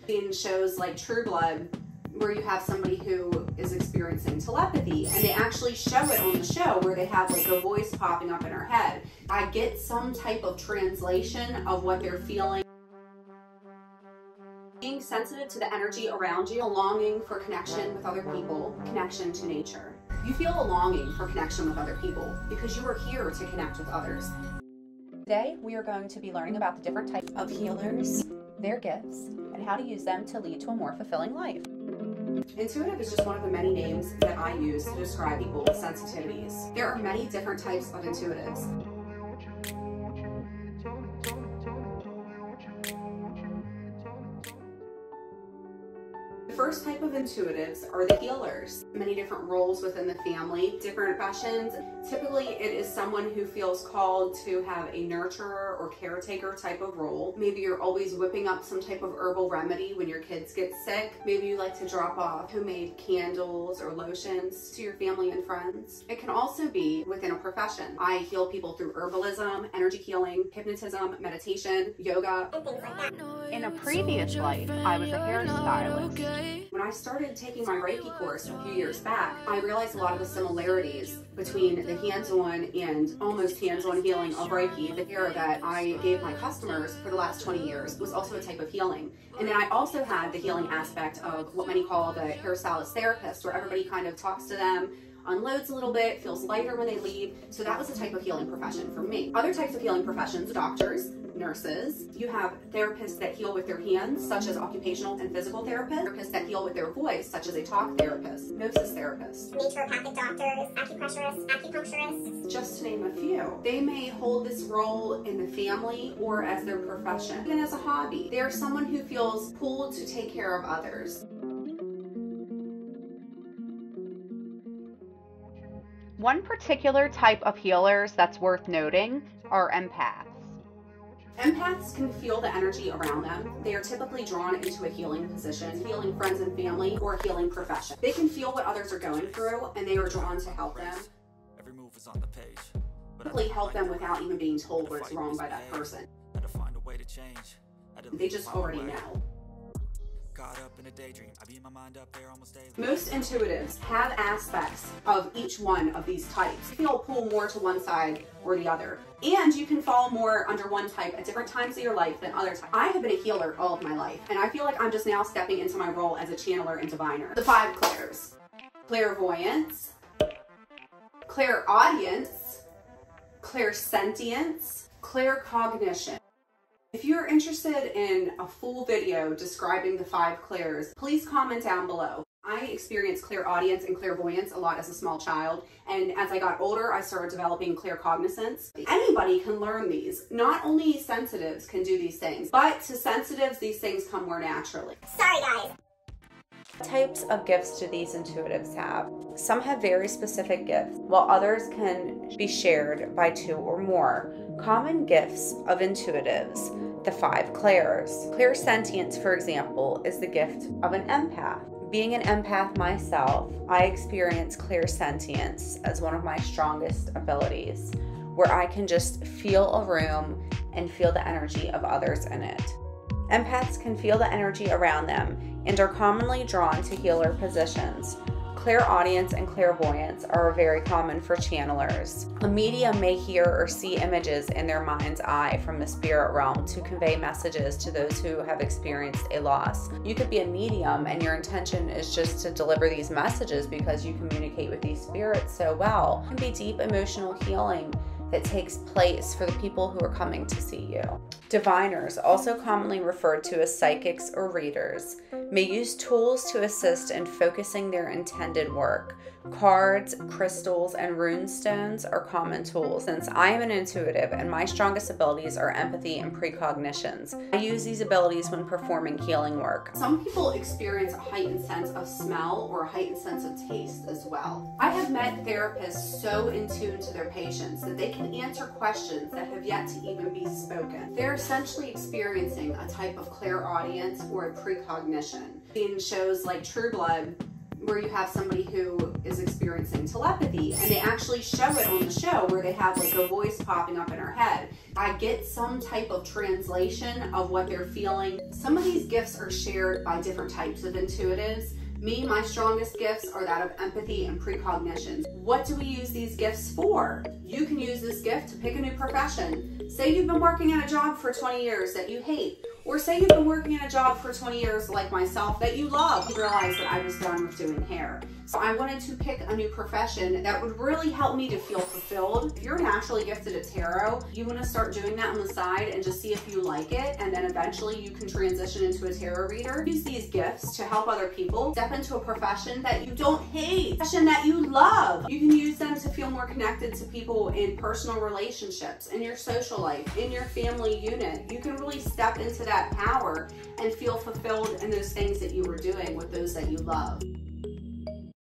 In shows like True Blood, where you have somebody who is experiencing telepathy, and they actually show it on the show where they have like a voice popping up in her head. I get some type of translation of what they're feeling. Being sensitive to the energy around you, a longing for connection with other people, connection to nature. You feel a longing for connection with other people because you are here to connect with others. Today, we are going to be learning about the different types of healers, their gifts, and how to use them to lead to a more fulfilling life. Intuitive is just one of the many names that I use to describe people with sensitivities. There are many different types of intuitives. The first type of intuitives are the healers. Many different roles within the family, different professions. Typically, it is someone who feels called to have a nurturer or caretaker type of role. Maybe you're always whipping up some type of herbal remedy when your kids get sick. Maybe you like to drop off homemade candles or lotions to your family and friends. It can also be within a profession. I heal people through herbalism, energy healing, hypnotism, meditation, yoga, and things like that. In a previous life, I was a hairstylist. When I started taking my Reiki course a few years back, I realized a lot of the similarities between the hands-on and almost hands-on healing of Reiki. The hair that I gave my customers for the last 20 years was also a type of healing. And then I also had the healing aspect of what many call the hairstylist therapist, where everybody kind of talks to them, unloads a little bit, feels lighter when they leave. So that was a type of healing profession for me. Other types of healing professions: doctors, nurses. You have therapists that heal with their hands, such as occupational and physical therapists that heal with their voice, such as a talk therapist, hypnosis therapist, naturopathic doctors, acupressurists, acupuncturists, just to name a few. They may hold this role in the family or as their profession, even as a hobby. They are someone who feels pulled to take care of others. One particular type of healers that's worth noting are empaths. Empaths can feel the energy around them. They are typically drawn into a healing position, healing friends and family, or a healing profession. They can feel what others are going through, and they are drawn to help them. Every move is on the page. Typically help them without even being told what's wrong by that person. They just already know. Most intuitives have aspects of each one of these types. You feel pull more to one side or the other. And you can fall more under one type at different times of your life than other types. I have been a healer all of my life, and I feel like I'm just now stepping into my role as a channeler and diviner. The 5 clairs: clairvoyance, clairaudience, clairsentience, claircognition. If you're interested in a full video describing the 5 clairs, please comment down below. I experienced clairaudience and clairvoyance a lot as a small child, and as I got older, I started developing claircognizance. Anybody can learn these. Not only sensitives can do these things, but to sensitives, these things come more naturally. Sorry, guys. What types of gifts do these intuitives have? Some have very specific gifts, while others can be shared by 2 or more. Common gifts of intuitives: the 5 clairs. Clairsentience, for example, is the gift of an empath. Being an empath myself, I experience clairsentience as one of my strongest abilities, where I can just feel a room and feel the energy of others in it. Empaths can feel the energy around them and are commonly drawn to healer positions. Clairaudience and clairvoyance are very common for channelers. A medium may hear or see images in their mind's eye from the spirit realm to convey messages to those who have experienced a loss. You could be a medium and your intention is just to deliver these messages because you communicate with these spirits so well. It can be deep emotional healing that takes place for the people who are coming to see you. Diviners, also commonly referred to as psychics or readers, may use tools to assist in focusing their intended work. Cards, crystals, and rune stones are common tools. Since I am an intuitive and my strongest abilities are empathy and precognitions, I use these abilities when performing healing work. Some people experience a heightened sense of smell or a heightened sense of taste as well. I have met therapists so in tune to their patients that they can answer questions that have yet to even be spoken. They're essentially experiencing a type of clairaudience or a precognition. In shows like True Blood, where you have somebody who is experiencing telepathy, and they actually show it on the show where they have like a voice popping up in her head. I get some type of translation of what they're feeling. Some of these gifts are shared by different types of intuitives. Me, my strongest gifts are that of empathy and precognition. What do we use these gifts for? You can use this gift to pick a new profession. Say you've been working at a job for 20 years that you hate, or say you've been working in a job for 20 years like myself that you love. You realize that I was done with doing hair. So I wanted to pick a new profession that would really help me to feel fulfilled. If you're naturally gifted at tarot, you want to start doing that on the side and just see if you like it, and then eventually you can transition into a tarot reader. Use these gifts to help other people step into a profession that you don't hate, a profession that you love. You can use them to feel more connected to people in personal relationships, in your social life, in your family unit. You can really step into that power and feel fulfilled in those things that you were doing with those that you love.